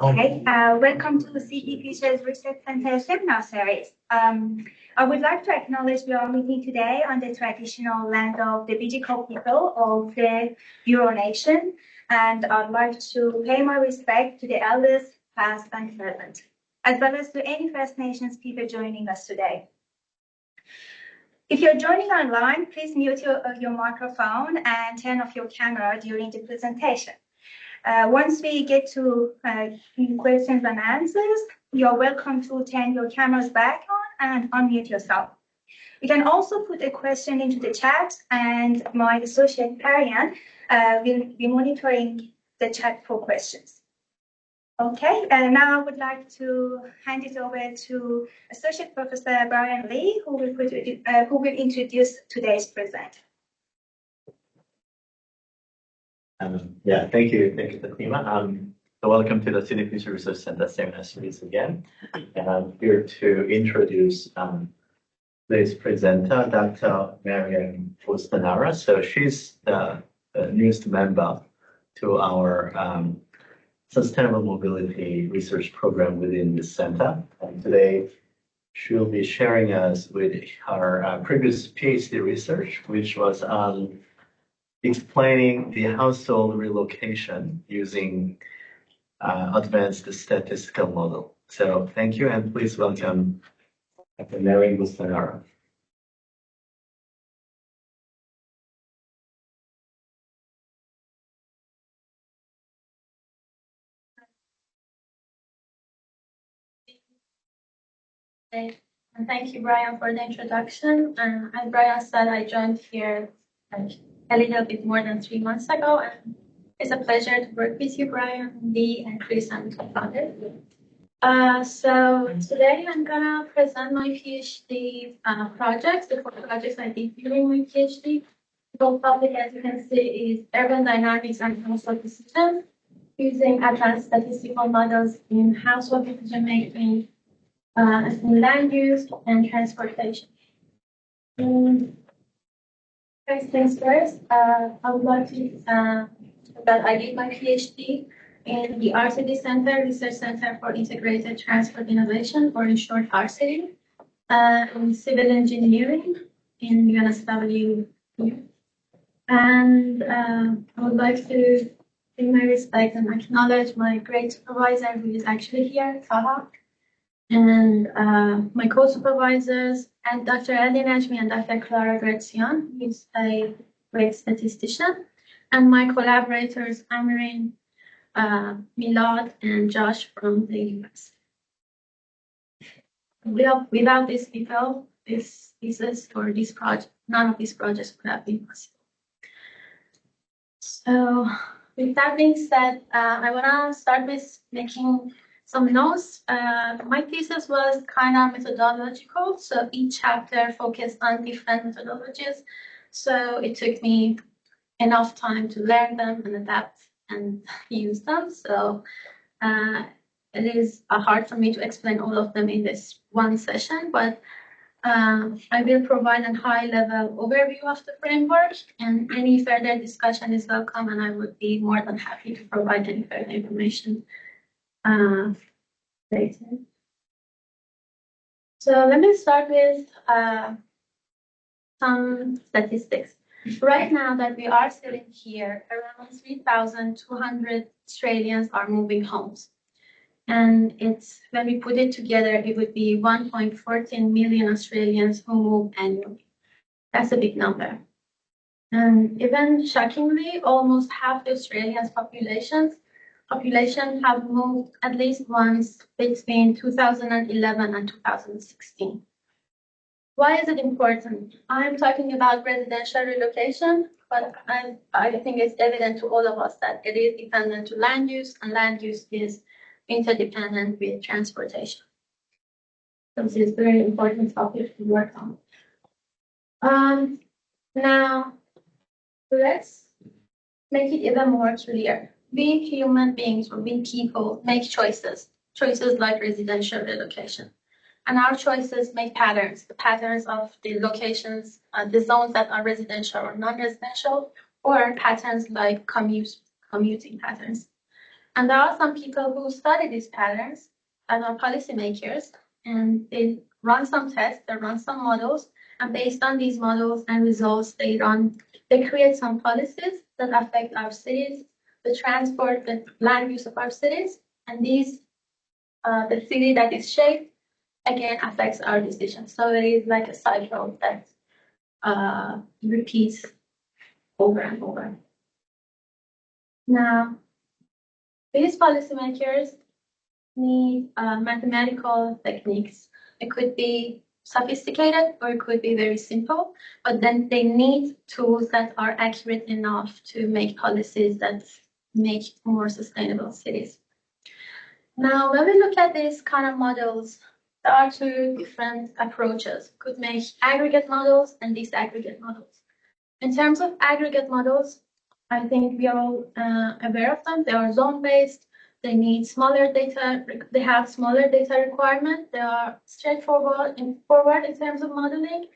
Okay, welcome to the Sydney Futures Research Centre seminar series. I would like to acknowledge we are meeting today on the traditional land of the Bidjigal people of the Euro Nation, and I'd like to pay my respect to the elders, past and present, as well as to any First Nations people joining us today. If you're joining online, please mute your microphone and turn off your camera during the presentation. Once we get to questions and answers, you're welcome to turn your cameras back on and unmute yourself. You can also put a question into the chat, and my associate Maryam will be monitoring the chat for questions. Okay, and now I would like to hand it over to Associate Professor Brian Lee, who will introduce today's presenter. Thank you, Fatima. So welcome to the Sydney Future Research Centre seminar series again. And I'm here to introduce today's presenter, Dr. Maryam Bostanara. So she's the newest member to our Sustainable Mobility Research Program within the centre. And today she'll be sharing us with her previous PhD research, which was on explaining the household relocation using advanced statistical model. So thank you, and please welcome Dr. Maryam Bostanara. And thank you, Brian, for the introduction. As Brian said, I joined here a little bit more than 3 months ago, and it's a pleasure to work with you, Brian, Lee, and Chris, and Father. So today I'm gonna present my PhD projects, the 4 projects I did during my PhD. The topic, as you can see, is urban dynamics and household decisions using advanced statistical models in household decision making, in land use and transportation. First things first, I would like to that I did my PhD in the RCD Center, Research Center for Integrated Transport Innovation, or in short RCD, in civil engineering in UNSW. And I would like to pay my respect and acknowledge my great supervisor, who is actually here, Taha, and my co-supervisors, and Dr. Ali Najmi and Dr. Clara Grazian, who is a great statistician, and my collaborators, Amarin, Milad, and Josh from the US. Without these people, this thesis or this project, none of these projects would have been possible. So with that being said, I want to start with making some notes. My thesis was kind of methodological, so each chapter focused on different methodologies. So it took me enough time to learn them and adapt and use them. So it is hard for me to explain all of them in this one session, but I will provide a high-level overview of the framework, and any further discussion is welcome, and I would be more than happy to provide any further information later. So let me start with some statistics. Right now that we are sitting here, around 3,200 Australians are moving homes. And it's, when we put it together, it would be 1.14 million Australians who move annually. That's a big number. And even shockingly, almost half the Australians' population have moved at least once between 2011 and 2016. Why is it important? I'm talking about residential relocation, but I think it's evident to all of us that it is dependent to land use, and land use is interdependent with transportation. So this is a very important topic to work on. Now, let's make it even more clear. We human beings, or we people, make choices like residential relocation. And our choices make patterns, the patterns of the locations, the zones that are residential or non-residential, or patterns like commuting patterns. And there are some people who study these patterns and are policymakers, and they run some tests, they run some models, and based on these models and results, they create some policies that affect our cities, the transport, the land use of our cities, and these, the city that is shaped, again affects our decisions. So it is like a cycle that repeats over and over. Now, these policymakers need mathematical techniques. It could be sophisticated or it could be very simple, but then they need tools that are accurate enough to make policies that make more sustainable cities. Now, when we look at these kind of models, there are two different approaches. We could make aggregate models and disaggregate models. In terms of aggregate models, I think we are all aware of them. They are zone-based. They need smaller data. They have smaller data requirements. They are straightforward in terms of modeling.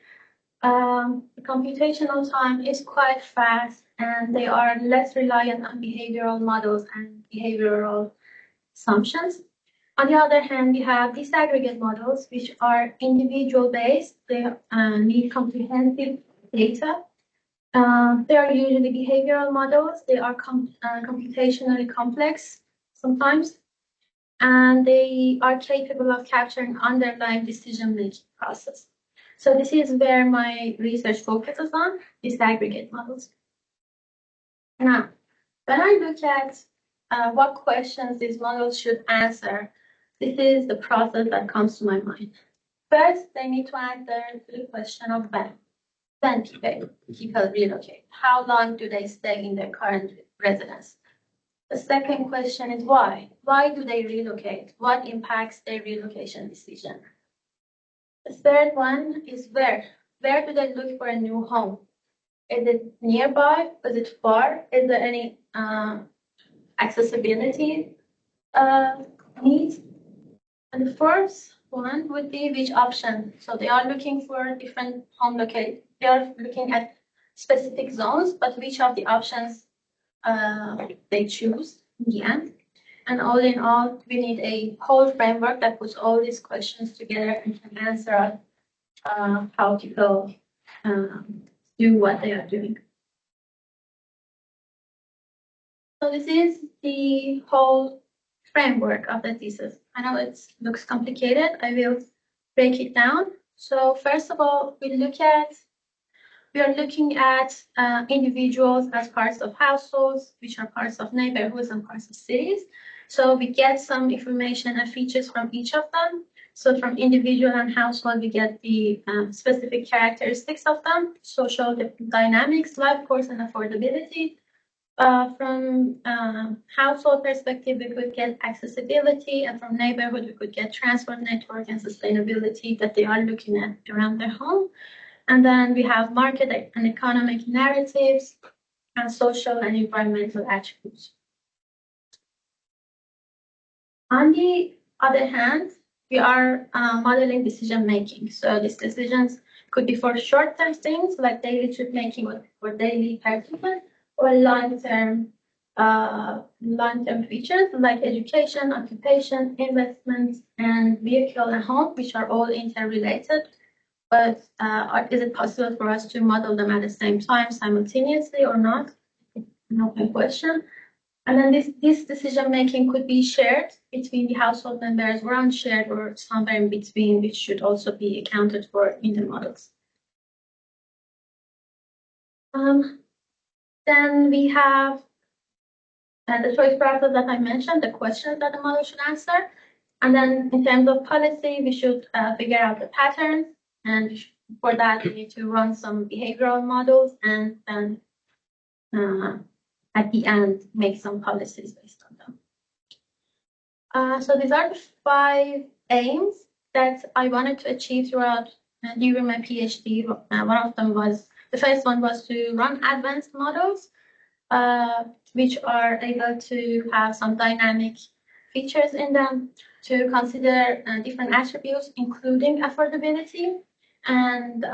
The computational time is quite fast, and they are less reliant on behavioral models and behavioral assumptions. On the other hand, we have disaggregate models, which are individual-based. They need comprehensive data. They are usually behavioral models. They are computationally complex sometimes, and they are capable of capturing underlying decision-making process. So this is where my research focuses on, disaggregate models. Now, when I look at what questions these models should answer, this is the process that comes to my mind. First, they need to answer the question of when. When people relocate? How long do they stay in their current residence? The second question is why? Why do they relocate? What impacts their relocation decision? The third one is where. Where do they look for a new home? Is it nearby? Is it far? Is there any accessibility needs? And the fourth one would be which option. So they are looking for different home locate. They are looking at specific zones, but which of the options they choose in the end. And all in all, we need a whole framework that puts all these questions together and can answer how people do what they are doing. So this is the whole framework of the thesis. I know it looks complicated. I will break it down. So first of all, we are looking at individuals as parts of households, which are parts of neighborhoods and parts of cities. So we get some information and features from each of them. So from individual and household, we get the specific characteristics of them, social dynamics, life course, and affordability. From household perspective, we could get accessibility, and from neighborhood, we could get transport network and sustainability that they are looking at around their home. And then we have market and economic narratives and social and environmental attributes. On the other hand, we are modeling decision making. So these decisions could be for short-term things like daily trip making or daily participant, or long-term features like education, occupation, investments, and vehicle and home, which are all interrelated. But is it possible for us to model them at the same time, simultaneously, or not? An open question. And then this decision making could be shared between the household members, or unshared, or somewhere in between, which should also be accounted for in the models. Then we have the choice process that I mentioned, the questions that the model should answer. And then in terms of policy, we should figure out the patterns. And for that, we need to run some behavioral models and then at the end, make some policies based on them. So these are the 5 aims that I wanted to achieve throughout during my PhD. One of them was, the first one was to run advanced models, which are able to have some dynamic features in them, to consider different attributes, including affordability, and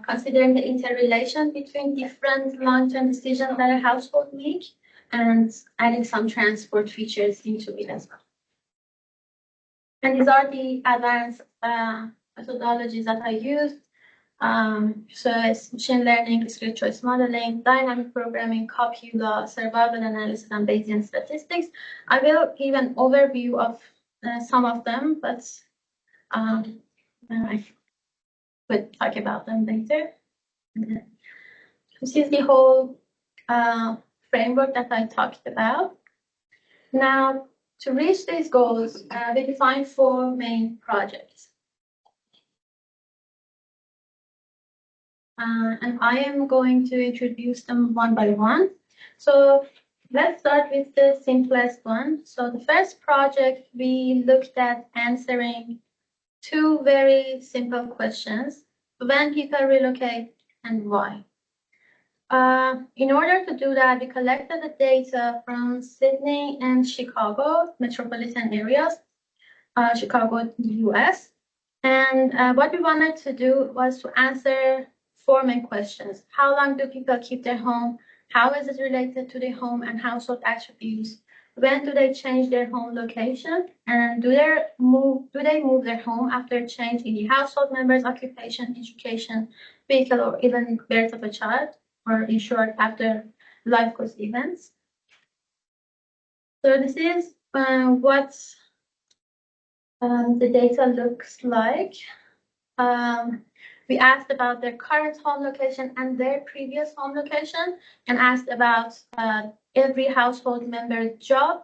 considering the interrelation between different long-term decisions that a household make, and adding some transport features into it as well. And these are the advanced methodologies that I used. So it's machine learning, discrete choice modeling, dynamic programming, copula, survival analysis, and Bayesian statistics. I will give an overview of some of them, but I could talk about them later. This is the whole framework that I talked about. Now, to reach these goals, we defined 4 main projects. And I am going to introduce them one by one. So let's start with the simplest one. So the first project, we looked at answering 2 very simple questions: when people relocate and why. In order to do that, we collected the data from Sydney and Chicago metropolitan areas, Chicago, US. And what we wanted to do was to answer 4 main questions. How long do people keep their home? How is it related to the home and household attributes? When do they change their home location? And do they move their home after change in the household members, occupation, education, vehicle, or even birth of a child, or in short, after life course events? So this is what the data looks like. We asked about their current home location and their previous home location, and asked about every household member's job,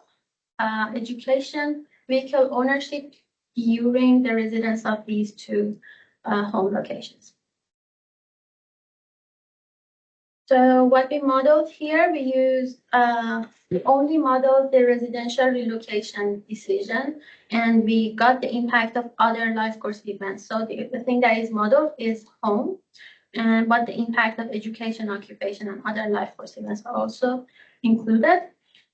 education, vehicle ownership during the residence of these 2 home locations. So what we modeled here, we only modeled the residential relocation decision, and we got the impact of other life course events. So the thing that is modeled is home, and but the impact of education, occupation, and other life course events are also included.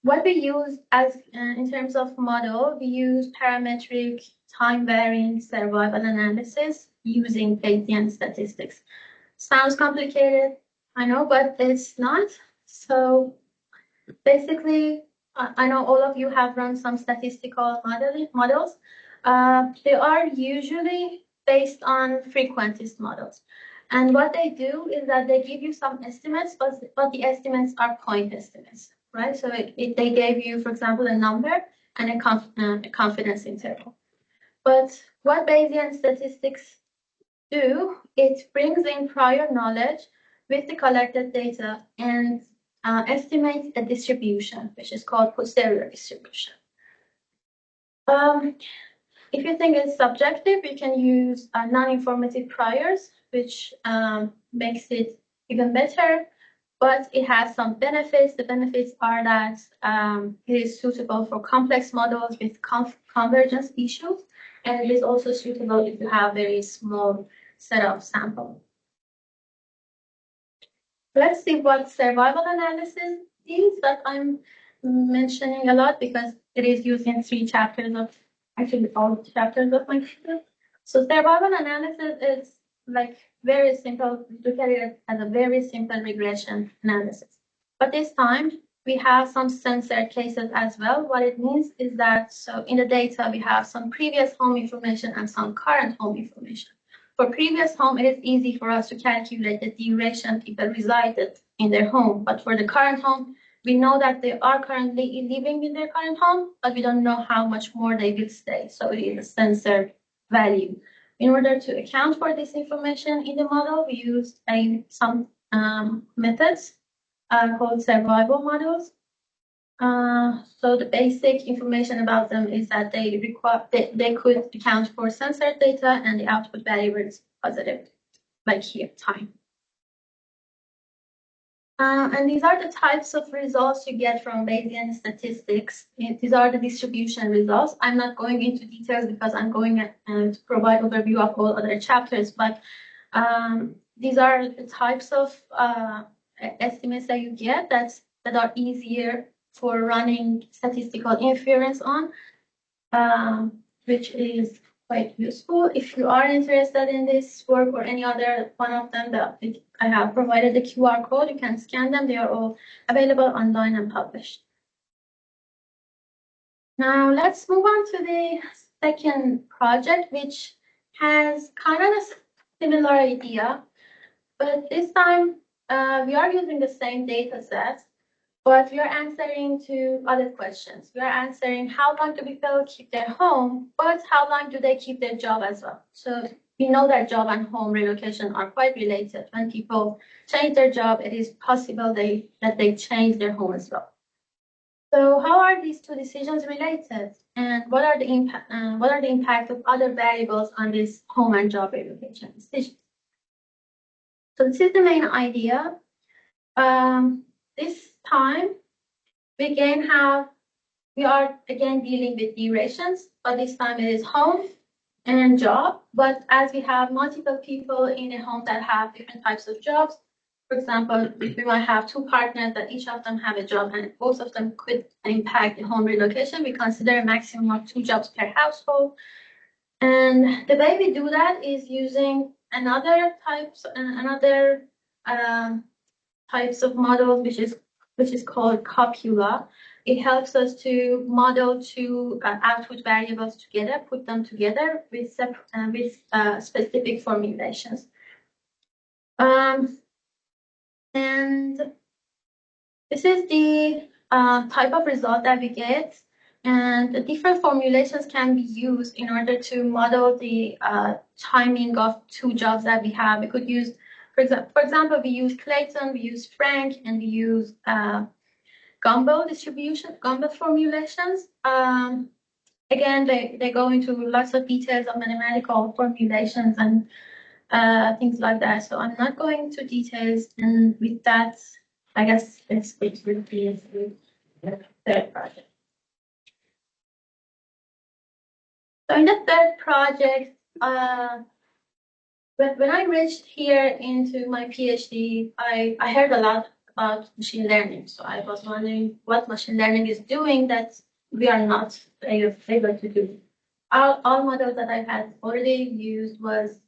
What we use as in terms of model, we use parametric time varying survival analysis using Bayesian statistics. Sounds complicated, I know, but it's not. So basically, I know all of you have run some statistical models. They are usually based on frequentist models. And what they do is that they give you some estimates, but the estimates are point estimates, right? So they gave you, for example, a number and a confidence interval. But what Bayesian statistics do, it brings in prior knowledge with the collected data and estimates a distribution, which is called posterior distribution. If you think it's subjective, you can use non-informative priors, which makes it even better, but it has some benefits. The benefits are that it is suitable for complex models with convergence issues, and it is also suitable if you have very small set of samples. Let's see what survival analysis is that I'm mentioning a lot because it is used in 3 chapters of, actually all chapters of my paper. So survival analysis is like very simple. Look at it as a very simple regression analysis. But this time we have some sensor cases as well. What it means is that, so in the data we have some previous home information and some current home information. For previous home, it is easy for us to calculate the duration people resided in their home. But for the current home, we know that they are currently living in their current home, but we don't know how much more they will stay. So it is a sensor value. In order to account for this information in the model, we used some methods called survival models. So the basic information about them is that they could account for sensor data and the output variable is positive, like here, time. And these are the types of results you get from Bayesian statistics. These are the distribution results. I'm not going into details because I'm going to provide overview of all other chapters, but these are the types of estimates that you get that are easier for running statistical inference on, which is quite useful. If you are interested in this work or any other one of them, I have provided the QR code. You can scan them. They are all available online and published. Now let's move on to the second project, which has kind of a similar idea, but this time we are using the same data set, but we are answering to other questions. We are answering how long do people keep their home, but how long do they keep their job as well? So we know that job and home relocation are quite related. When people change their job, it is possible that they change their home as well. So how are these two decisions related, and what are the impact of other variables on this home and job relocation decisions? So this is the main idea. This time we are again dealing with durations, but this time it is home and job. But as we have multiple people in a home that have different types of jobs, for example, if we might have two partners that each of them have a job and both of them could impact the home relocation, we consider a maximum of 2 jobs per household. And the way we do that is using another types of models, which is called copula. It helps us to model two output variables together, put them together with specific formulations. And this is the type of result that we get. And the different formulations can be used in order to model the timing of 2 jobs that we have. We could use, for example, we use Clayton, we use Frank, and we use Gumbel formulations. Again, they go into lots of details of mathematical formulations and things like that. So I'm not going to details, and with that, I guess it's really into the third project. So in the third project, when I reached here into my PhD, I heard a lot about machine learning. So I was wondering what machine learning is doing that we are not able to do. All models that I had already used was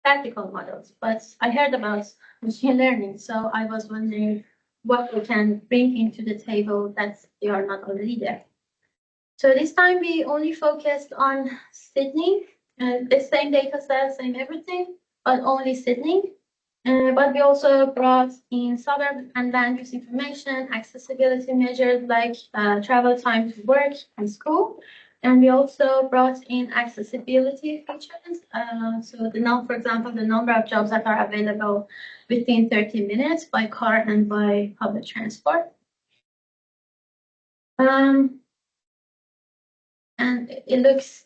practical models, but I heard about machine learning. So I was wondering what we can bring into the table that they are not already there. So this time we only focused on Sydney, the same data set, same everything, but only Sydney. But we also brought in suburb and land use information, accessibility measures like travel time to work and school. And we also brought in accessibility features. So for example, the number of jobs that are available within 30 minutes by car and by public transport. And it looks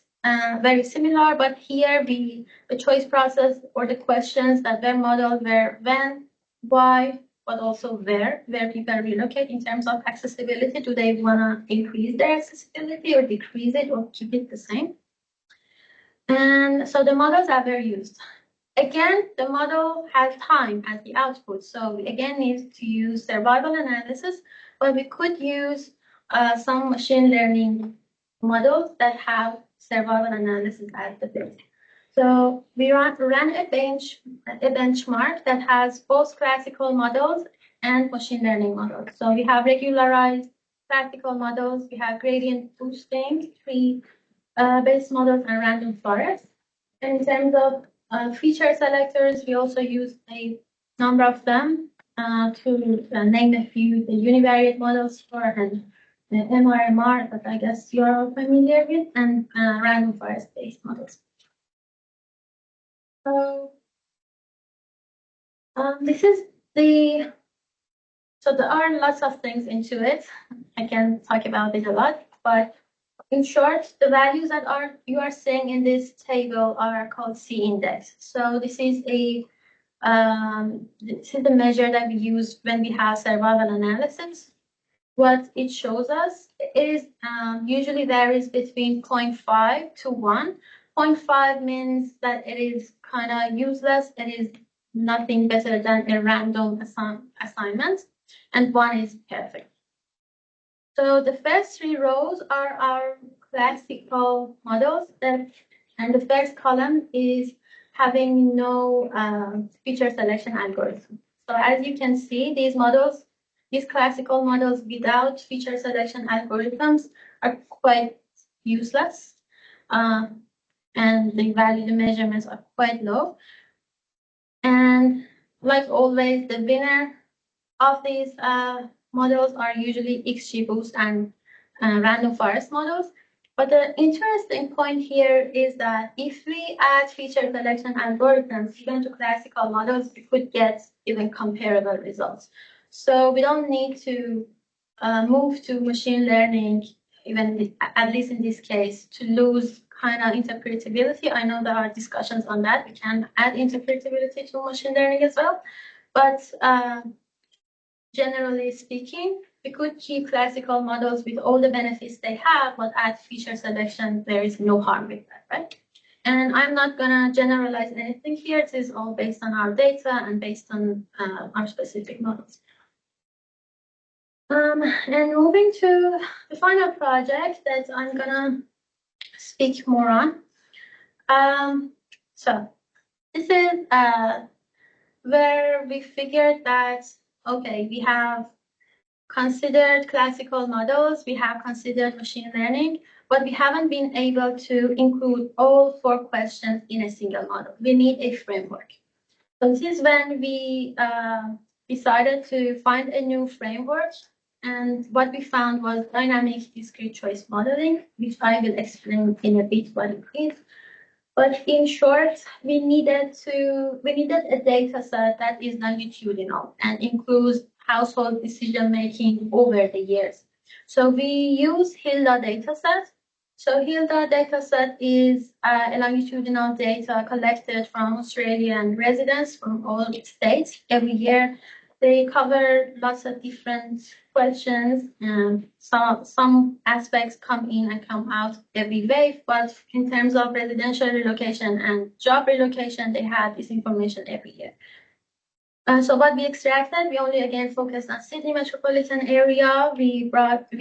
very similar, but here the choice process or the questions that were modeled were when, why, but also where people relocate in terms of accessibility. Do they want to increase their accessibility or decrease it or keep it the same? And so the models that were used. Again, the model has time as the output. So we again need to use survival analysis, but we could use some machine learning models that have survival analysis as the base. So we ran a benchmark that has both classical models and machine learning models. So we have regularized classical models, we have gradient boosting, tree based models, and random forest. And in terms of feature selectors, we also use a number of them to name a few, the univariate models for and the MRMR that I guess you're all familiar with, and random forest-based models. So this is so there are lots of things into it. I can talk about it a lot, but in short, the values that you are seeing in this table are called C-index. So this is the measure that we use when we have survival analysis. What it shows us is usually varies between 0.5 to 1. 0.5 means that it is kind of useless. It is nothing better than a random assignment. And 1 is perfect. So the first 3 rows are our classical models that And the first column is having no feature selection algorithm. So as you can see, these models, these classical models without feature selection algorithms are quite useless. And the value, the measurements are quite low. And like always, the winner of these models are usually XGBoost and random forest models. But the interesting point here is that if we add feature selection algorithms even to classical models, we could get even comparable results. So we don't need to move to machine learning, even at least in this case, to lose kind of interpretability. I know there are discussions on that. We can add interpretability to machine learning as well. But generally speaking, we could keep classical models with all the benefits they have, but add feature selection, there is no harm with that, right? And I'm not gonna generalize anything here. It is all based on our data and based on our specific models. And moving to the final project that I'm gonna speak more on. So this is where we figured that, okay, we have considered classical models, we have considered machine learning, but we haven't been able to include all 4 questions in a single model. We need a framework. So this is when we decided to find a new framework. And what we found was dynamic discrete choice modeling, which I will explain in a bit what it is. But in short, we needed a data set that is longitudinal and includes household decision making over the years. So we use HILDA dataset. So HILDA dataset is a longitudinal data collected from Australian residents from all states every year. They cover lots of different questions, and some aspects come in and come out every wave, but in terms of residential relocation and job relocation, they have this information every year. So what we extracted, we only again focused on Sydney metropolitan area. We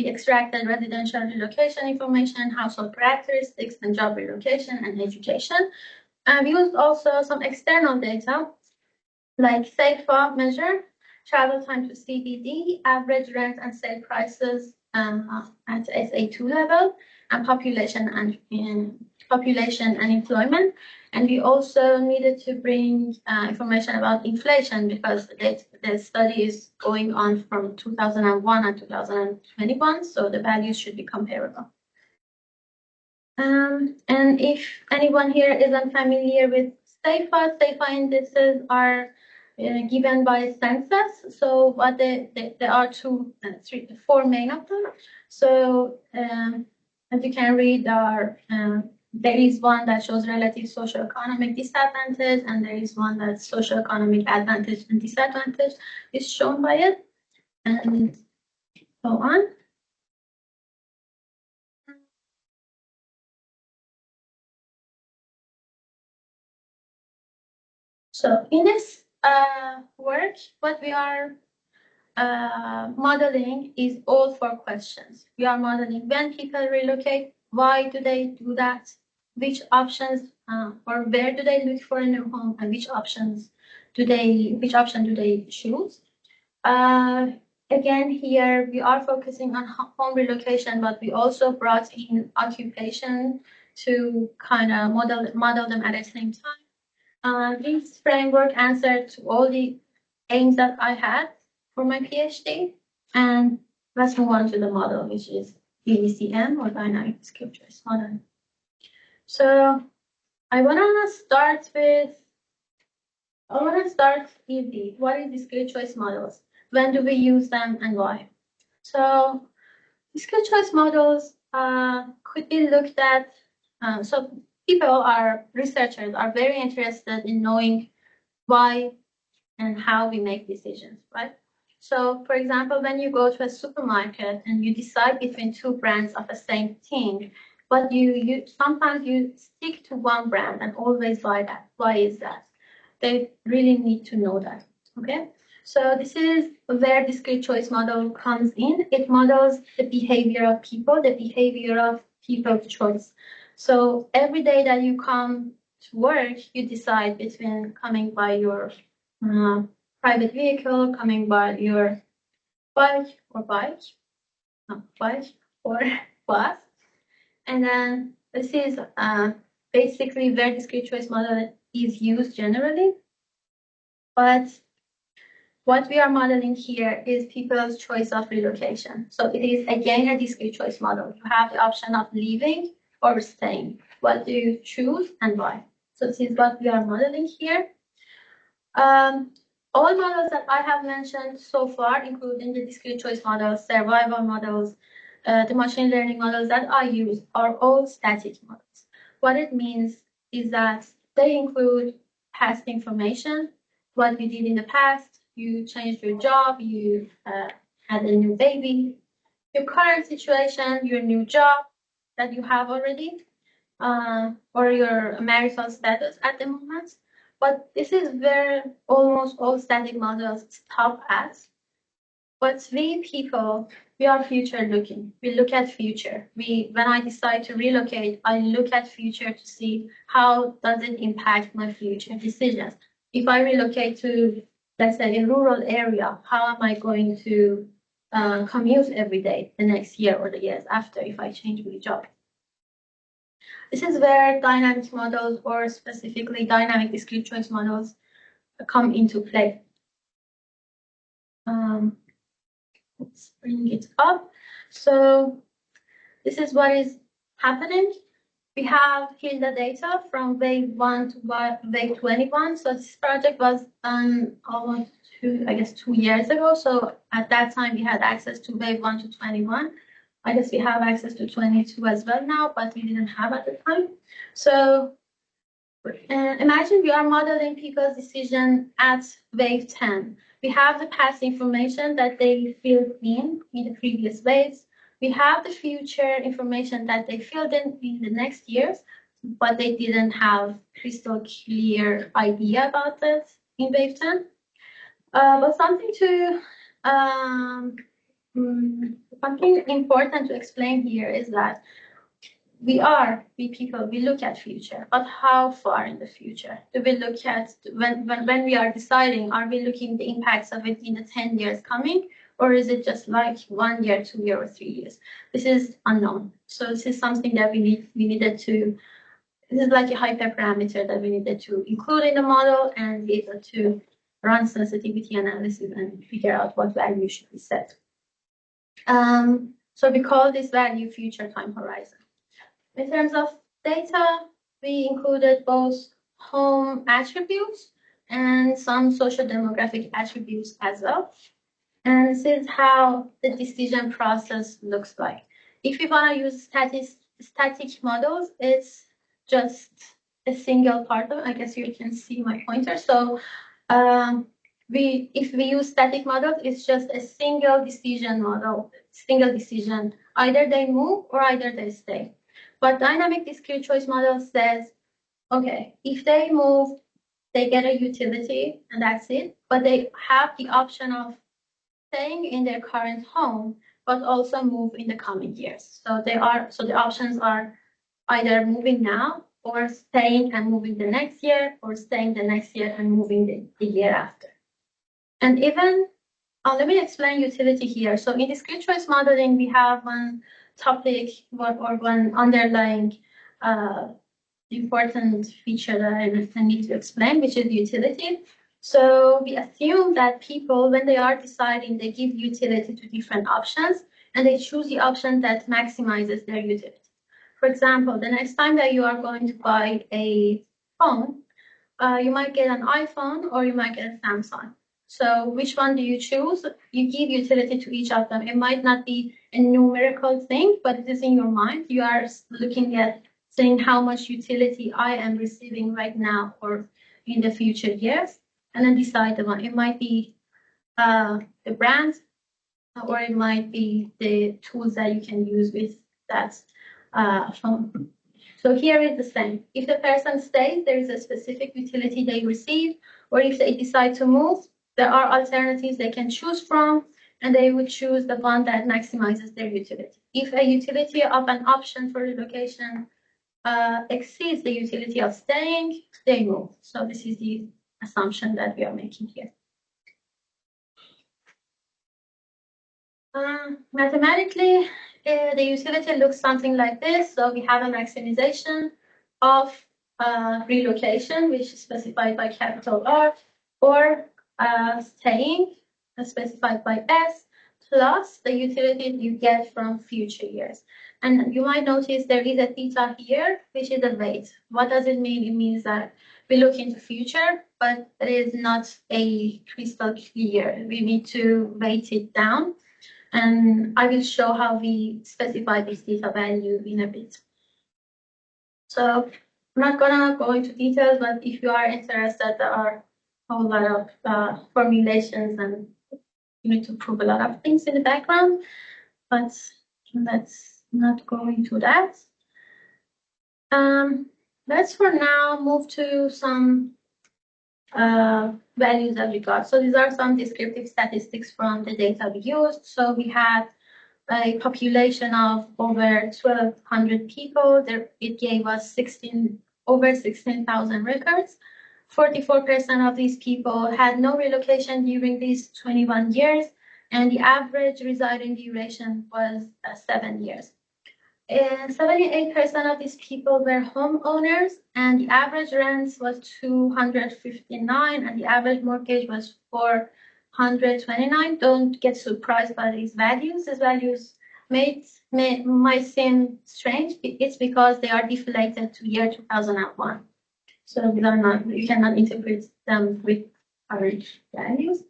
extracted residential relocation information, household characteristics, and job relocation and education. And we used also some external data like SAFA measure, travel time to CBD, average rent and sale prices at SA2 level, and population and employment. And we also needed to bring information about inflation because the study is going on from 2001 and 2021, so the values should be comparable. And if anyone here isn't familiar with SAFA indices are given by census. So what there are 4 main of them. So as you can read, there is one that shows relative socioeconomic disadvantage, and there is one that's socioeconomic advantage and disadvantage is shown by it, and so on. So in this work, what we are modeling is all 4 questions. We are modeling when people relocate, why do they do that, which options or where do they look for a new home, and which option do they choose. Again, here we are focusing on home relocation, but we also brought in occupation to kind of model them at the same time. This framework answered to all the aims that I had for my PhD. And let's move on to the model, which is DVCM, or dynamic discrete choice model. So I want to start easy. What is discrete choice models? When do we use them and why? So discrete choice models could be looked at. So researchers are very interested in knowing why and how we make decisions, right? So for example, when you go to a supermarket and you decide between 2 brands of the same thing, but you sometimes you stick to one brand and always buy that. Why is that? They really need to know that, okay? So this is where discrete choice model comes in. It models the behavior of people, the behavior of people's choice. So every day that you come to work, you decide between coming by your private vehicle, coming by your bike, no, bike or bus. And then this is basically where discrete choice model is used generally. But what we are modeling here is people's choice of relocation. So it is again a discrete choice model. You have the option of leaving or staying. What do you choose and why? So this is what we are modeling here. All models that I have mentioned so far, including the discrete choice models, survival models, the machine learning models that I use, are all static models. What it means is that they include past information, what you did in the past, you changed your job, you had a new baby, your current situation, your new job that you have already, or your marital status at the moment. But this is where almost all static models stop at. But we people, we are future looking. We look at future. When I decide to relocate, I look at future to see how does it impact my future decisions. If I relocate to, let's say, a rural area, how am I going to commute every day the next year or the years after if I change my job? This is where dynamic models, or specifically dynamic discrete choice models, come into play. Let's bring it up. So this is what is happening. We have here the data from wave 1 to wave 21. So this project was done almost 2 years ago. So at that time, we had access to wave 1 to 21. I guess we have access to 22 as well now, but we didn't have at the time. So imagine we are modeling people's decision at wave 10. We have the past information that they filled in the previous waves. We have the future information that they filled in the next years, but they didn't have crystal clear idea about it in wave 10. But something important to explain here is that we people, we look at future, but how far in the future? Do we look at, when we are deciding, are we looking the impacts of it in the 10 years coming, or is it just like 1 year, 2 years, or 3 years? This is unknown. So this is something that this is like a hyperparameter that we needed to include in the model and be able to run sensitivity analysis and figure out what value should be set. So we call this value future time horizon. In terms of data, we included both home attributes and some social demographic attributes as well. And this is how the decision process looks like. If you want to use static models, it's just a single part of, I guess you can see my pointer. So if we use static models, it's just a single decision model, single decision. Either they move or either they stay. But dynamic discrete choice model says, okay, if they move, they get a utility and that's it. But they have the option of staying in their current home, but also move in the coming years. So the options are either moving now or staying and moving the next year, or staying the next year and moving the year after. And even, let me explain utility here. So in discrete choice modeling, we have one topic or one underlying important feature that I need to explain, which is utility. So we assume that people, when they are deciding, they give utility to different options, and they choose the option that maximizes their utility. For example, the next time that you are going to buy a phone, you might get an iPhone or you might get a Samsung. So which one do you choose? You give utility to each of them. It might not be a numerical thing, but it is in your mind. You are looking at saying how much utility I am receiving right now or in the future years, and then decide the one. It might be the brand, or it might be the tools that you can use with that phone. So here is the same. If the person stays, there is a specific utility they receive, or if they decide to move, there are alternatives they can choose from, and they would choose the one that maximizes their utility. If a utility of an option for relocation exceeds the utility of staying, they move. So this is the assumption that we are making here. Mathematically, the utility looks something like this. So we have a maximization of relocation, which is specified by capital R, or staying, specified by S, plus the utility you get from future years. And you might notice there is a theta here, which is a weight. What does it mean? It means that we look into future, but it is not a crystal clear. We need to weight it down. And I will show how we specify this theta value in a bit. So I'm not gonna go into details, but if you are interested, there are a whole lot of formulations and you need to prove a lot of things in the background, but let's not go into that. Let's for now move to some values that we got. So these are some descriptive statistics from the data we used. So we had a population of over 1,200 people. There, it gave us over 16,000 records. 44% of these people had no relocation during these 21 years, and the average residing duration was 7 years. And 78% of these people were homeowners, and the average rent was 259, and the average mortgage was 429. Don't get surprised by these values. These values might seem strange. It's because they are deflated to year 2001. So these are not, you cannot interpret them with current values.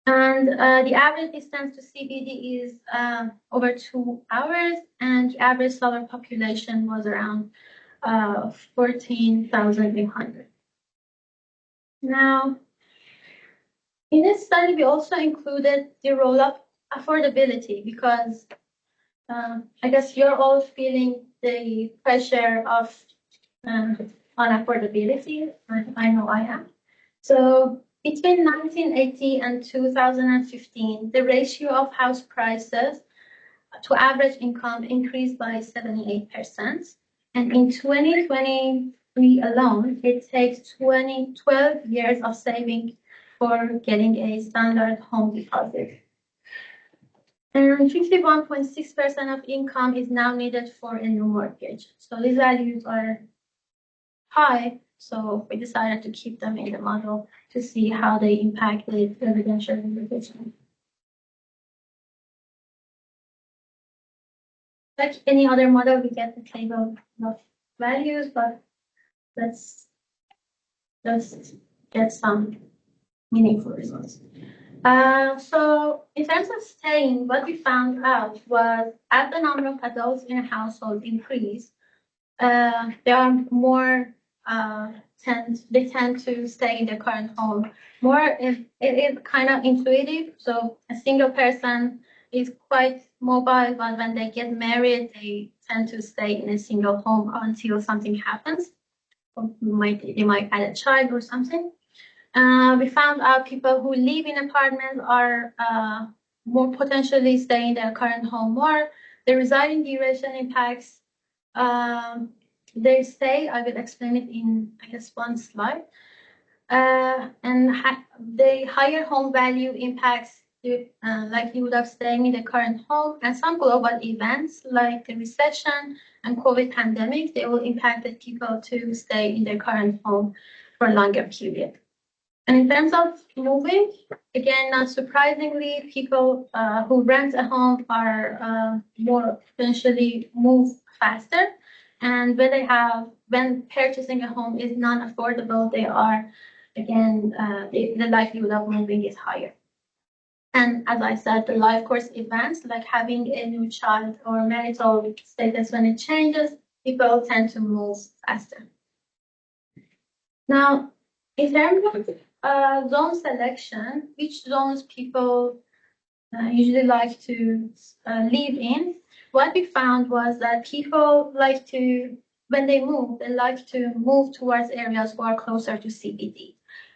And the average distance to CBD is over 2 hours, and the average solar population was around 14,800. Now, in this study, we also included the role of affordability because I guess you're all feeling the pressure of on affordability. I know I am. So between 1980 and 2015, the ratio of house prices to average income increased by 78%. And in 2023 alone, it takes 12 years of saving for getting a standard home deposit. And 51.6% of income is now needed for a new mortgage. So these values are high, so we decided to keep them in the model to see how they impact the residential relocation. Like any other model, we get the table of values, but let's just get some meaningful results. So in terms of staying, what we found out was as the number of adults in a household increased, they are more they tend to stay in their current home more. It is kind of intuitive. So a single person is quite mobile, but when they get married, they tend to stay in a single home until something happens. Or they might add a child or something. We found out people who live in apartments are more potentially staying in their current home more. The residing duration impacts their stay. I will explain it in, I guess, one slide. And the higher home value impacts the likelihood of staying in the current home, and some global events like the recession and COVID pandemic, they will impact the people to stay in their current home for a longer period. And in terms of moving, again, not surprisingly, people who rent a home are more potentially move faster. And when purchasing a home is non-affordable, they are, again, the likelihood of moving is higher. And as I said, the life course events like having a new child or marital status, when it changes, people tend to move faster. Now, in terms of zone selection, which zones people usually like to live in, what we found was that people like to, when they like to move towards areas who are closer to CBD.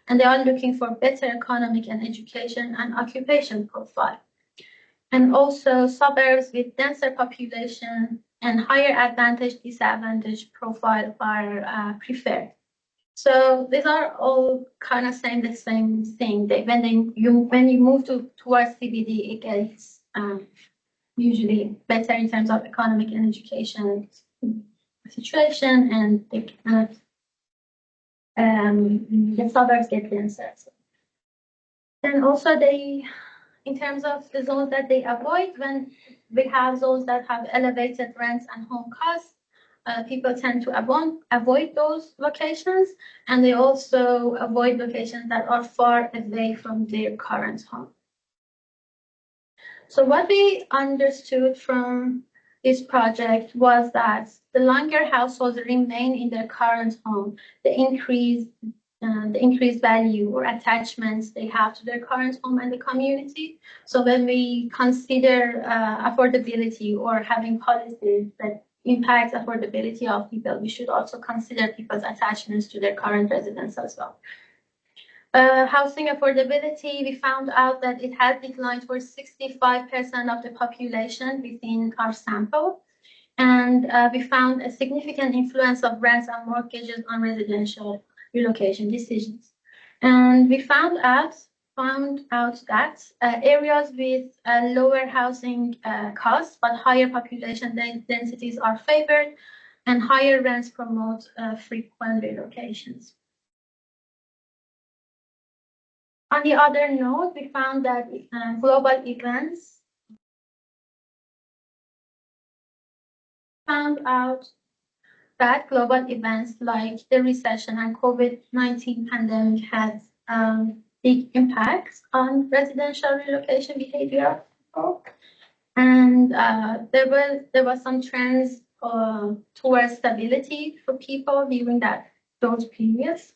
And they are looking for better economic and education and occupation profile. And also suburbs with denser population and higher advantage disadvantage profile are preferred. So these are all kind of saying the same thing. When you move towards CBD, it gets usually better in terms of economic and education situation, and they cannot the suburbs get denser. And also in terms of the zones that they avoid, when we have zones that have elevated rents and home costs, people tend to avoid those locations, and they also avoid locations that are far away from their current home. So what we understood from this project was that the longer households remain in their current home, the increased value or attachments they have to their current home and the community. So when we consider affordability or having policies that impact affordability of people, we should also consider people's attachments to their current residence as well. Housing affordability, we found out that it had declined for 65% of the population within our sample. And we found a significant influence of rents and mortgages on residential relocation decisions. And we found out that areas with lower housing costs but higher population densities are favored, and higher rents promote frequent relocations. On the other note, we found that global events like the recession and COVID-19 pandemic had big impacts on residential relocation behavior. And there was some trends towards stability for people during those periods.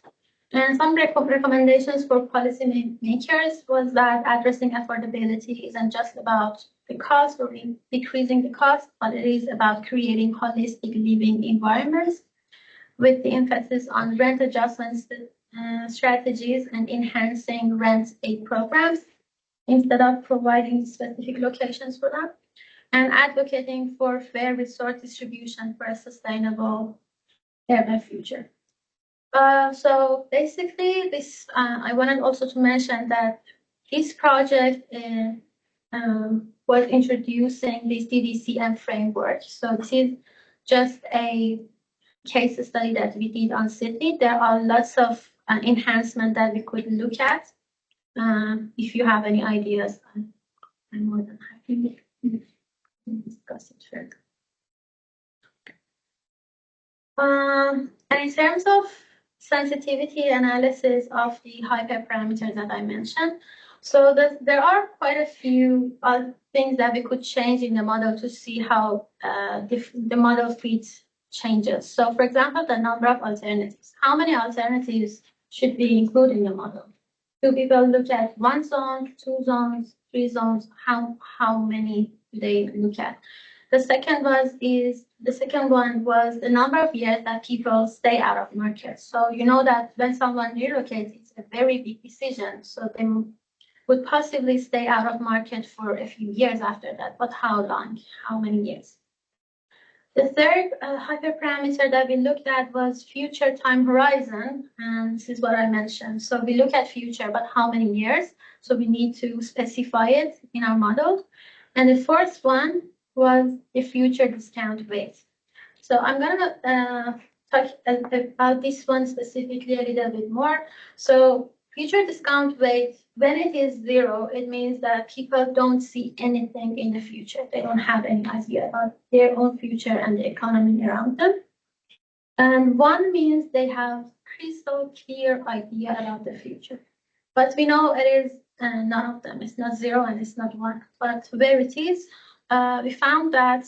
And some recommendations for policymakers was that addressing affordability isn't just about the cost or decreasing the cost, but it is about creating holistic living environments with the emphasis on rent adjustments strategies and enhancing rent aid programs instead of providing specific locations for them, and advocating for fair resource distribution for a sustainable urban future. So basically, I wanted also to mention that this project was introducing this DDCM framework. So this is just a case study that we did on Sydney. There are lots of enhancements that we could look at. If you have any ideas, I'm more than happy to discuss it further. And in terms of sensitivity analysis of the hyperparameters that I mentioned, so there are quite a few things that we could change in the model to see how the model fits changes. So for example, the number of alternatives. How many alternatives should be included in the model? Do people look at one zone, 2 zones, 3 zones? How many do they look at? The second one was the number of years that people stay out of market. So you know that when someone relocates, it's a very big decision. So they would possibly stay out of market for a few years after that. But how long? How many years? The third hyperparameter that we looked at was future time horizon, and this is what I mentioned. So we look at future, but how many years? So we need to specify it in our model. And the fourth one was the future discount rate. So I'm gonna talk about this one specifically a little bit more. So future discount rate, when it is 0, it means that people don't see anything in the future. They don't have any idea about their own future and the economy around them. And 1 means they have crystal clear idea about the future. But we know it is none of them. It's not 0 and it's not 1. But where it is, we found that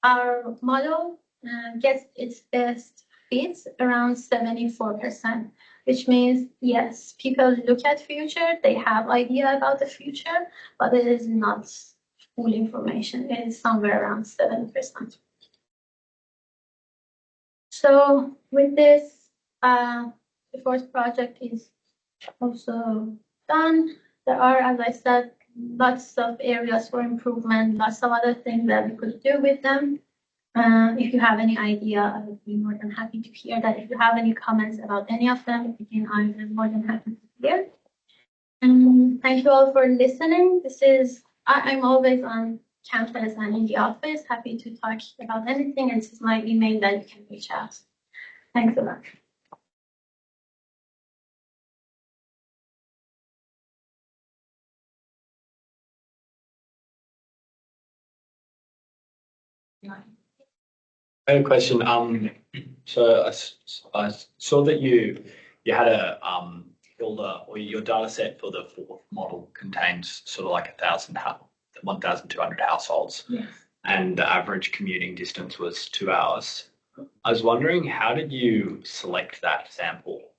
our model gets its best fits around 74%, which means, yes, people look at future, they have idea about the future, but it is not full information. It is somewhere around 7%. So with this, the fourth project is also done. There are, as I said, lots of areas for improvement, lots of other things that we could do with them. If you have any idea, I would be more than happy to hear that. If you have any comments about any of them, again, I'm more than happy to hear. And thank you all for listening. I'm always on campus and in the office, happy to talk about anything. And this is my email that you can reach out. Thanks a lot. I had a question. So I saw that you had a builder, or your data set for the fourth model contains sort of like 1,200 households. Yes. And the average commuting distance was 2 hours. I was wondering, how did you select that sample?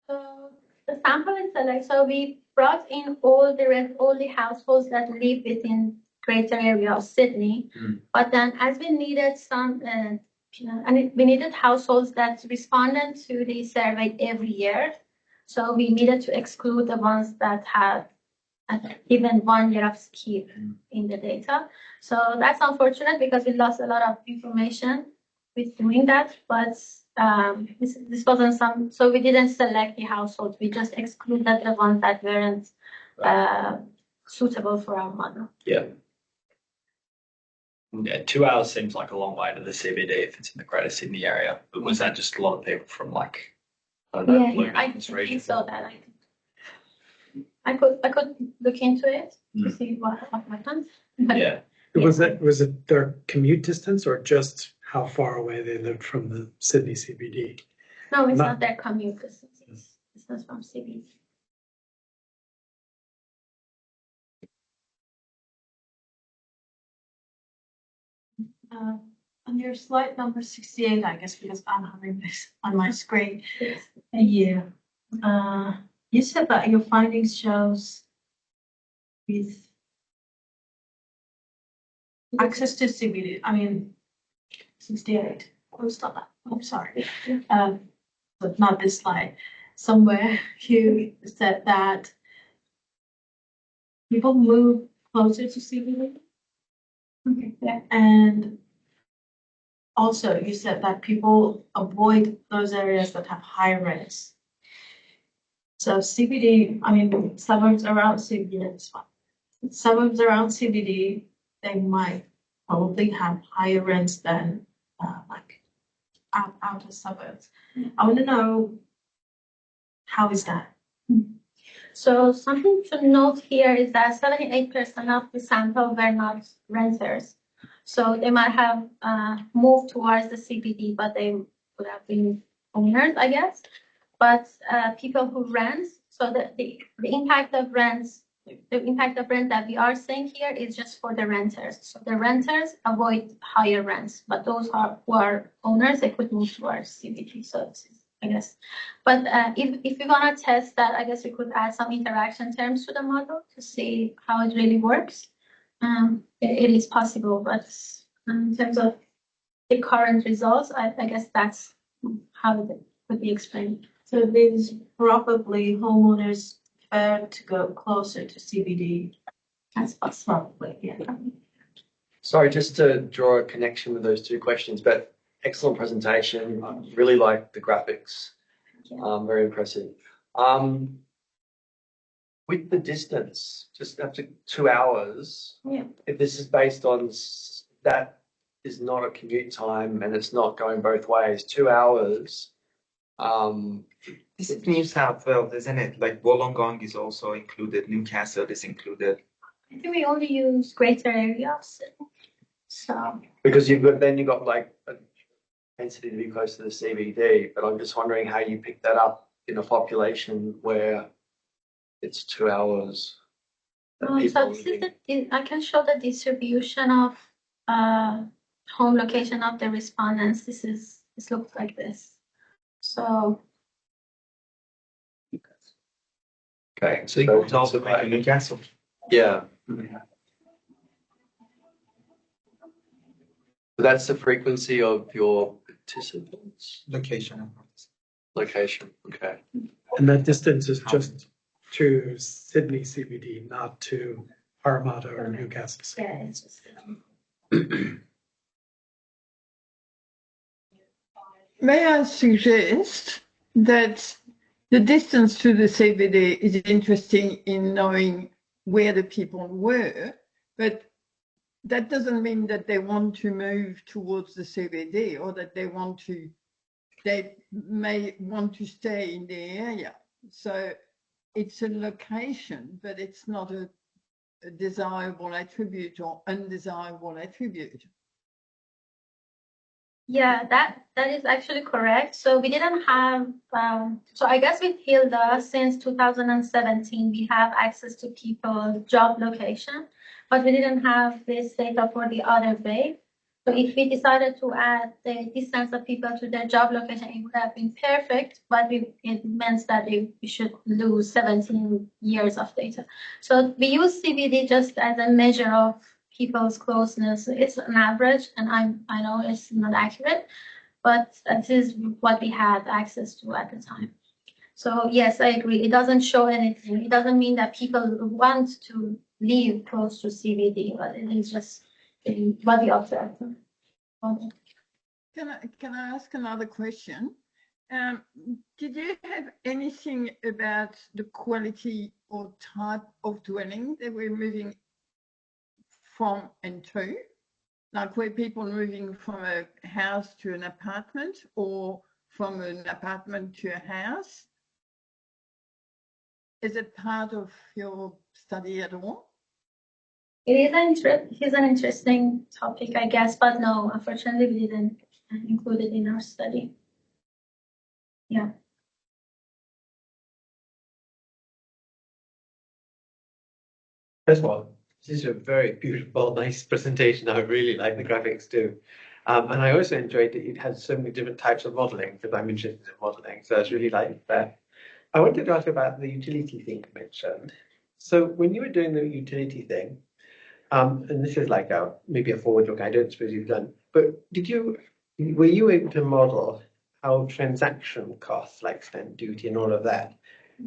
So the sample is selected. So we brought in all the households that live within greater area of Sydney. But then, as we needed we needed households that responded to the survey every year. So we needed to exclude the ones that had even 1 year of skip in the data. So that's unfortunate because we lost a lot of information with doing that. But this wasn't so we didn't select the households. We just excluded the ones that weren't suitable for our model. Yeah. 2 hours seems like a long way to the CBD if it's in the Greater Sydney area. But was that just a lot of people from like Blue Mountains region? I saw that. I could look into it to see what happens. Yeah. Was it their commute distance or just how far away they lived from the Sydney CBD? No, it's not their commute distance. It's not from CBD. On your slide number 68, I guess, because I'm having this on my screen. Yeah. You said that your findings shows with access to CBD. I mean, 68. Oh, stop that. I'm sorry. But not this slide. Somewhere you said that people move closer to CBD. Okay. Yeah. And also, you said that people avoid those areas that have high rents. So CBD, I mean, suburbs around CBD, suburbs around CBD, they might probably have higher rents than like outer suburbs. I want to know, how is that? So something to note here is that 78% of the sample were not renters. So they might have moved towards the CBD, but they would have been owners, I guess. But people who rent, so the impact of rents, the impact of rent that we are seeing here is just for the renters. So the renters avoid higher rents, but those who are owners, they could move towards CBD services, I guess. But if we're gonna test that, I guess we could add some interaction terms to the model to see how it really works. It is possible, but in terms of the current results, I guess that's how it could be explained. So there's probably homeowners prefer to go closer to CBD. That's possible. Probably, yeah. Sorry, just to draw a connection with those two questions, but excellent presentation. I really like the graphics. Very impressive. With the distance, just after 2 hours, if this is based on that is not a commute time and it's not going both ways, 2 hours. This is New South Wales, isn't it? Like Wollongong is also included, Newcastle is included. I think we only use greater areas. So Because you've got like a density to be close to the CBD, but I'm just wondering how you pick that up in a population where it's 2 hours. so this is I can show the distribution of home location of the respondents. This looks like this. So Okay, So you can also make a Newcastle. yeah. So that's the frequency of your participants? Location. Location, okay. And that distance is just to Sydney CBD, not to Parramatta or Newcastle. yeah, it's just may I suggest that the distance to the CBD is interesting in knowing where the people were, but that doesn't mean that they want to move towards the CBD or that they may want to stay in the area. So it's a location, but it's not a desirable attribute or undesirable attribute. Yeah, that is actually correct. So we didn't have, so I guess with Hilda, since 2017, we have access to people's job location, but we didn't have this data for the other way. So if we decided to add the distance of people to their job location, it would have been perfect, but it meant that we should lose 17 years of data. So we use CBD just as a measure of people's closeness. It's an average, and I know it's not accurate, but this is what we had access to at the time. So yes, I agree. It doesn't show anything. It doesn't mean that people want to live close to CBD, but it is just what we observed. Can I ask another question? Did you have anything about the quality or type of dwelling that we're moving from and to? Like, were people moving from a house to an apartment or from an apartment to a house? Is it part of your study at all? It is an interesting topic, I guess, but no, unfortunately, we didn't include it in our study. Yeah. First of all, this is a very beautiful, nice presentation. I really like the graphics too. And I also enjoyed that it had so many different types of modeling because I'm interested in modeling. So I was really like that. I wanted to ask about the utility thing you mentioned. So when you were doing the utility thing, and this is like maybe a forward look, I don't suppose you've done, but were you able to model how transaction costs like stamp duty and all of that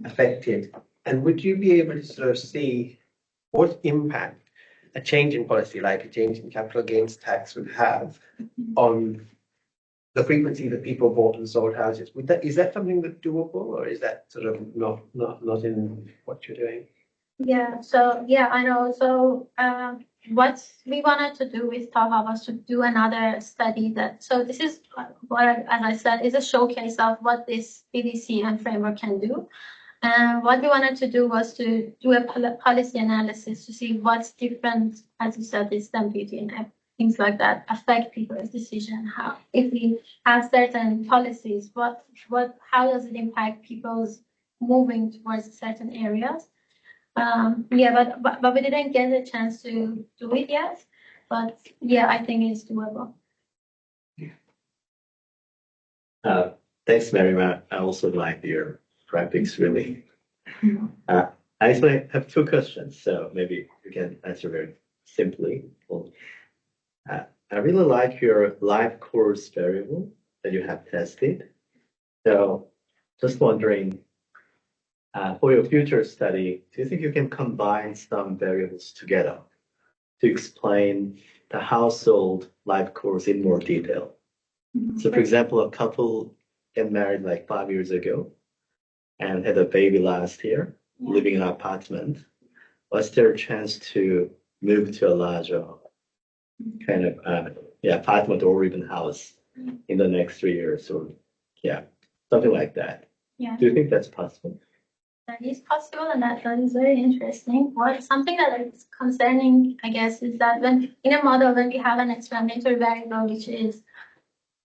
affected? And would you be able to sort of see what impact a change in policy, like a change in capital gains tax, would have on the frequency that people bought and sold houses? Is that something that's doable, or is that sort of not in what you're doing? Yeah, so yeah, I know. So what we wanted to do with Taha was to do another study so this is what, as I said, is a showcase of what this PDC and framework can do. And what we wanted to do was to do a policy analysis to see what's different, as you said, this stamp duty and things like that affect people's decision. How, if we have certain policies, how does it impact people's moving towards certain areas? Yeah, but we didn't get a chance to do it yet. But yeah, I think it's doable. Thanks, Maryam. I also like your graphics, really. I actually have two questions, so maybe you can answer very simply. I really like your life course variable that you have tested. So just wondering, for your future study, do you think you can combine some variables together to explain the household life course in more detail? So for example, a couple get married like 5 years ago and had a baby last year, living in an apartment. Was there a chance to move to a larger kind of apartment or even house in the next 3 years, or something like that? Yeah. Do you think that's possible? That is possible, and that is very interesting. Something that is concerning, I guess, is that when in a model, when we have an explanatory variable, which is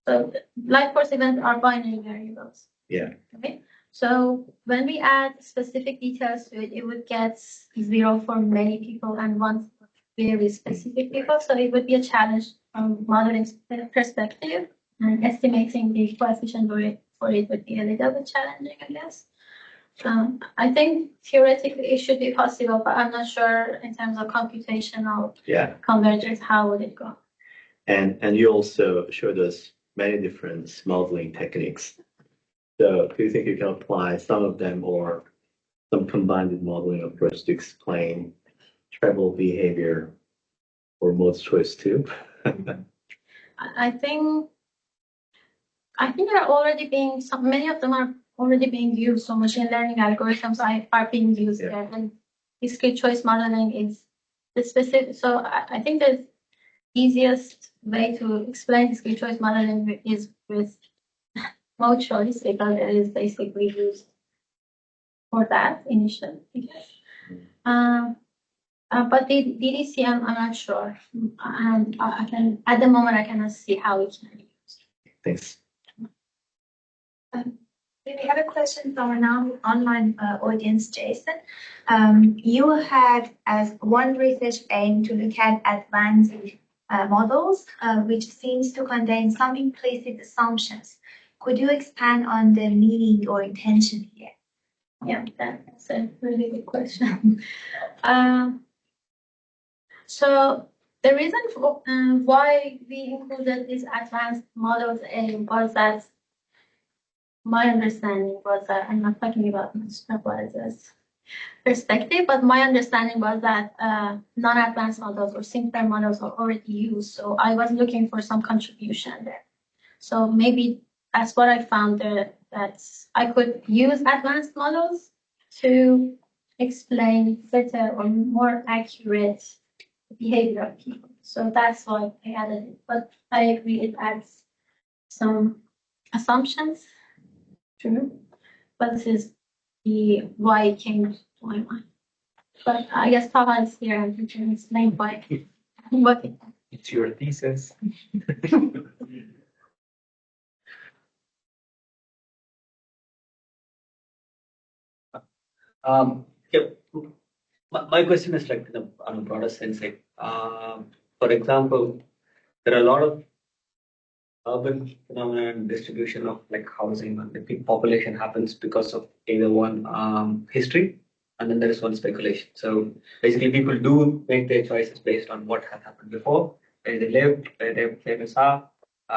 life course events are binary variables. Yeah. Okay. So when we add specific details to it, it would get 0 for many people and 1 for very specific people. So it would be a challenge from modeling perspective, and estimating the coefficient for it would be a little bit challenging, I guess. I think theoretically it should be possible, but I'm not sure in terms of computational convergence, how would it go? And you also showed us many different modeling techniques. So do you think you can apply some of them or some combined modeling approach to explain travel behavior or mode choice too? I think I think they're already being, many of them are already being used. So machine learning algorithms are being used there, and discrete choice modeling is the specific. So I think the easiest way to explain discrete choice modeling is with mode choice, because it is basically used for that initially. But the DDC, I'm not sure. And I can, at the moment, I cannot see how it can be used. Thanks. We have a question from an online audience, Jason. You had as one research aim to look at advanced models, which seems to contain some implicit assumptions. Could you expand on the meaning or intention here? Yeah, that's a really good question. So the reason for why we included these advanced models was that my understanding was that, I'm not talking about my supervisor's perspective, but my understanding was that non-advanced models or simpler models are already used. So I was looking for some contribution there. So maybe that's what I found there, that I could use advanced models to explain better or more accurate behavior of people. So that's why I added it. But I agree it adds some assumptions. True. But this is the why it came to my mind. But I guess Papa is here and he can explain why. What It's your thesis. Yeah, my question is like on a broader sense, like, for example, there are a lot of urban phenomena and distribution of like housing and the big population happens because of either one history, and then there is one speculation. So basically people do make their choices based on what has happened before, where they lived, where their parents are,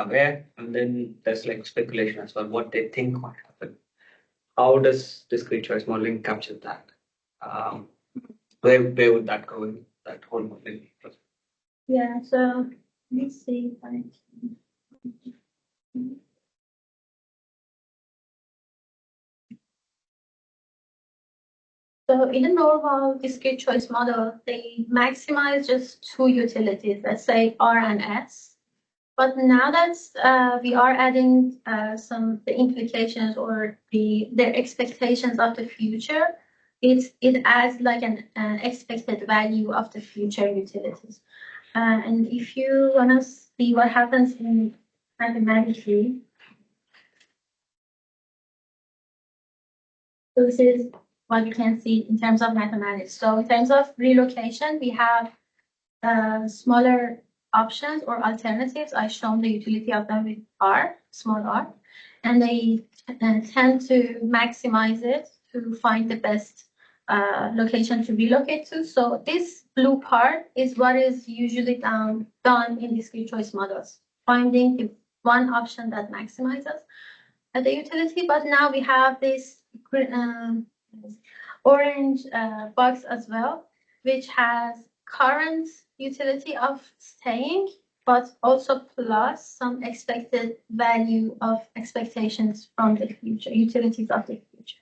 where, and then there's like speculation as well, what they think might happen. How does discrete choice modeling capture that? Where would that go in that whole modeling? Yeah, so let's see if I So in a normal discrete choice model, they maximize just two utilities, let's say R and S. But now that we are adding some the implications or their expectations of the future, it adds like an expected value of the future utilities. And if you want to see what happens in mathematically, so this is what you can see in terms of mathematics. So in terms of relocation, we have smaller options or alternatives. I've shown the utility of them with R, small r, and they tend to maximize it to find the best location to relocate to. So this blue part is what is usually done in discrete choice models, finding the one option that maximizes the utility. But now we have this orange box as well, which has current utility of staying, but also plus some expected value of expectations from the future, utilities of the future.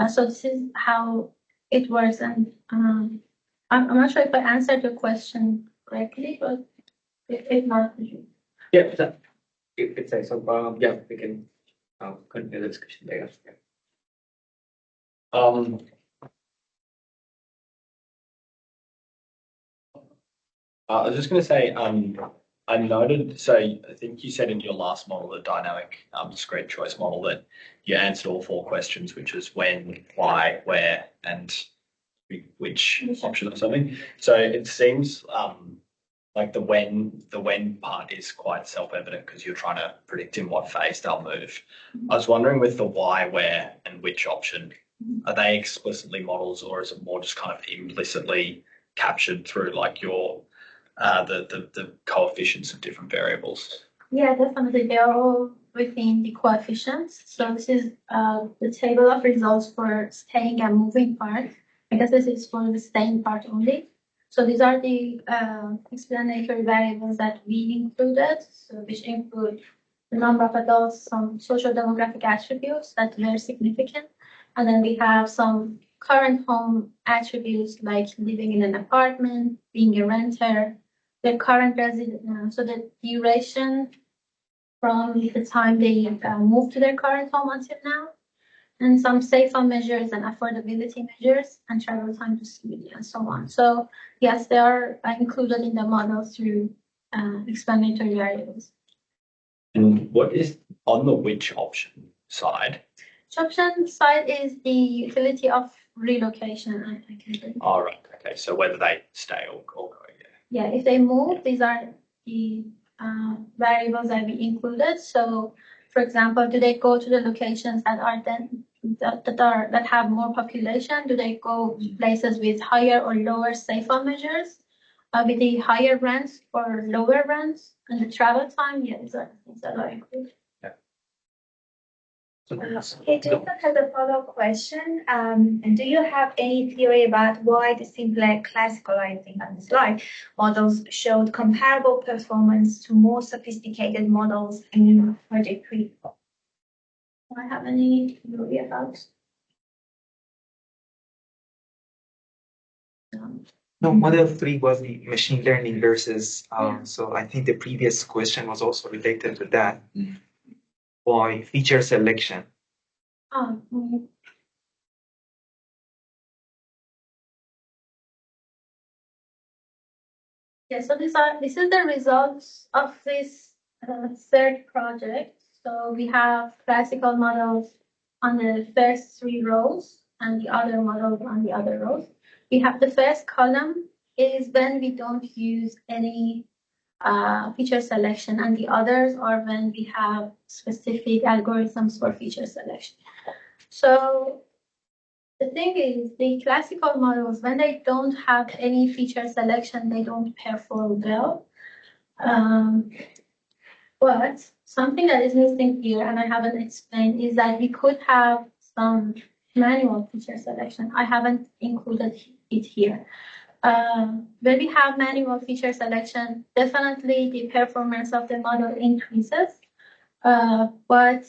So this is how it works. And I'm not sure if I answered your question correctly, but if not, Yeah, so it's a so yeah, we can continue the discussion there. Yeah. I was just going to say, I noted, so I think you said in your last model, the dynamic discrete choice model, that you answered all four questions, which is when, why, where, and which option or something. So it seems like the when part is quite self-evident because you're trying to predict in what phase they'll move. I was wondering with the why, where, and which option, are they explicitly models, or is it more just kind of implicitly captured through like your the coefficients of different variables? Yeah, definitely. They are all within the coefficients. So this is the table of results for staying and moving part. I guess this is for the staying part only. So these are the explanatory variables that we included, so which include the number of adults, some social demographic attributes that were significant. And then we have some current home attributes like living in an apartment, being a renter, the current resident, so the duration from the time they move to their current home until now, and some safety measures and affordability measures and travel time to CBD and so on. So yes, they are included in the model through explanatory variables. And what is on the which option side? Which option side is the utility of relocation. I can say. All right. Okay. So whether they stay or go, yeah. Yeah, if they move, these are the variables that we included. So, for example, do they go to the locations that are then that have more population? Do they go places with higher or lower safety measures, with the higher rents or lower rents, and the travel time? Yeah, these are the things that are included. Okay, Jacob has a follow-up question. And do you have any theory about why the simpler classical, I think on the slide, models showed comparable performance to more sophisticated models in Project 3? Do I have any theory about? No, model 3 was the machine learning versus, so I think the previous question was also related to that. Why feature selection? Yeah, so this is the results of this third project. So we have classical models on the first 3 rows and the other models on the other rows. We have the first column is when we don't use any feature selection, and the others are when we have specific algorithms for feature selection. So the thing is, the classical models, when they don't have any feature selection, they don't perform well. But something that is missing here, and I haven't explained, is that we could have some manual feature selection. I haven't included it here. When we have manual feature selection, definitely the performance of the model increases. But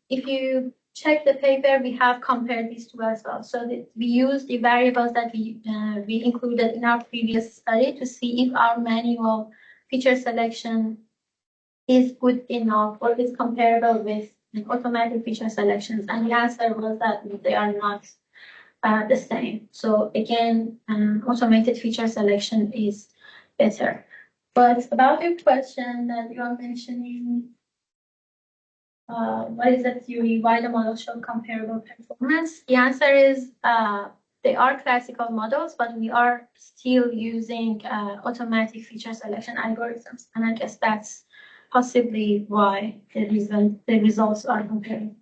if you check the paper, we have compared these two as well. So we use the variables that we included in our previous study to see if our manual feature selection is good enough or is comparable with automatic feature selections. And the answer was that they are not the same. So again, automated feature selection is better. But about your question that you are mentioning, what is the theory, why the models show comparable performance? The answer is they are classical models, but we are still using automatic feature selection algorithms. And I guess that's possibly why the results are comparable.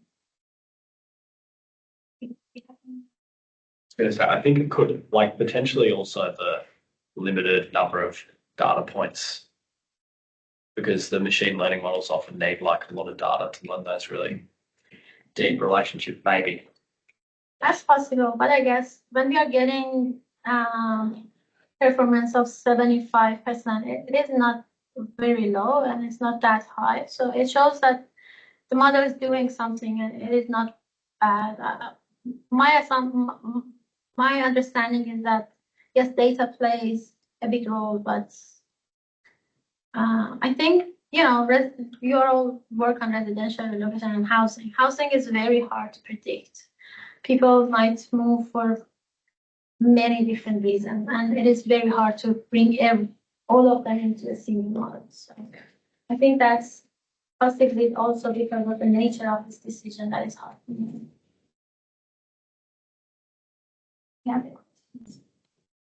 I think it could, like, potentially also the limited number of data points, because the machine learning models often need like a lot of data to learn those really deep relationships, maybe. That's possible, but I guess when we are getting performance of 75%, it is not very low and it's not that high. So it shows that the model is doing something and it is not bad. My understanding is that yes, data plays a big role, but I think you all work on residential relocation and housing. Housing is very hard to predict. People might move for many different reasons, and it is very hard to bring all of them into a single model. So I think that's possibly also because of the nature of this decision that is hard. Yeah.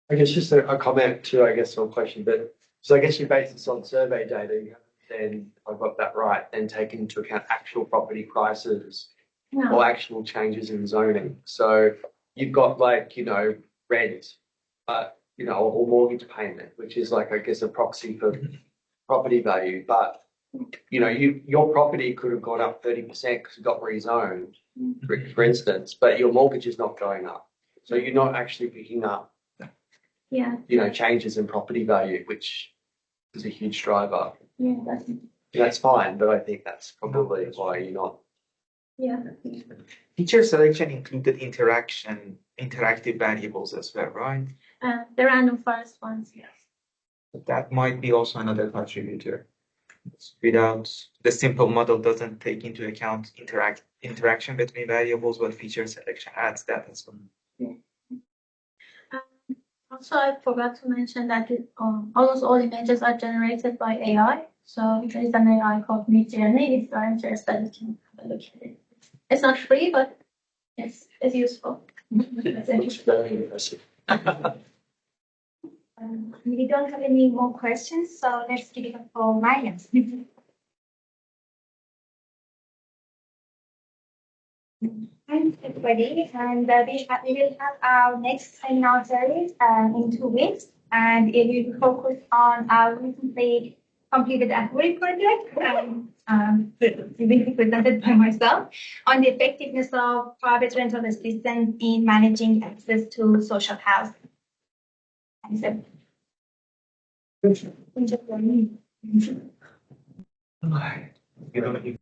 I guess just a comment too, I guess, or a question, but so I guess you base this on survey data, you haven't then, I've got that right, then take into account actual property prices or actual changes in zoning. So you've got like, rent, or mortgage payment, which is like, I guess, a proxy for property value. But, your property could have gone up 30% because it got rezoned, for instance, but your mortgage is not going up. So you're not actually picking up, changes in property value, which is a huge driver. Yeah, That's fine, but I think that's probably why you're not. Yeah. Feature selection included interactive variables as well, right? The random forest ones, yes. That might be also another contributor. Without the simple model doesn't take into account interaction between variables, but feature selection adds that as well. Also, I forgot to mention that almost all images are generated by AI. So there is an AI called Midjourney. If you are interested, you can have a look at it. It's not free, but it's useful. Looks very impressive. We don't have any more questions, so let's give it up for Maryam. Thanks, everybody. And we will have our next seminar series in 2 weeks, and it will focus on our recently completed Agri project, it will be presented by myself, on the effectiveness of private rental assistance in managing access to social housing. Thanks, everybody. You don't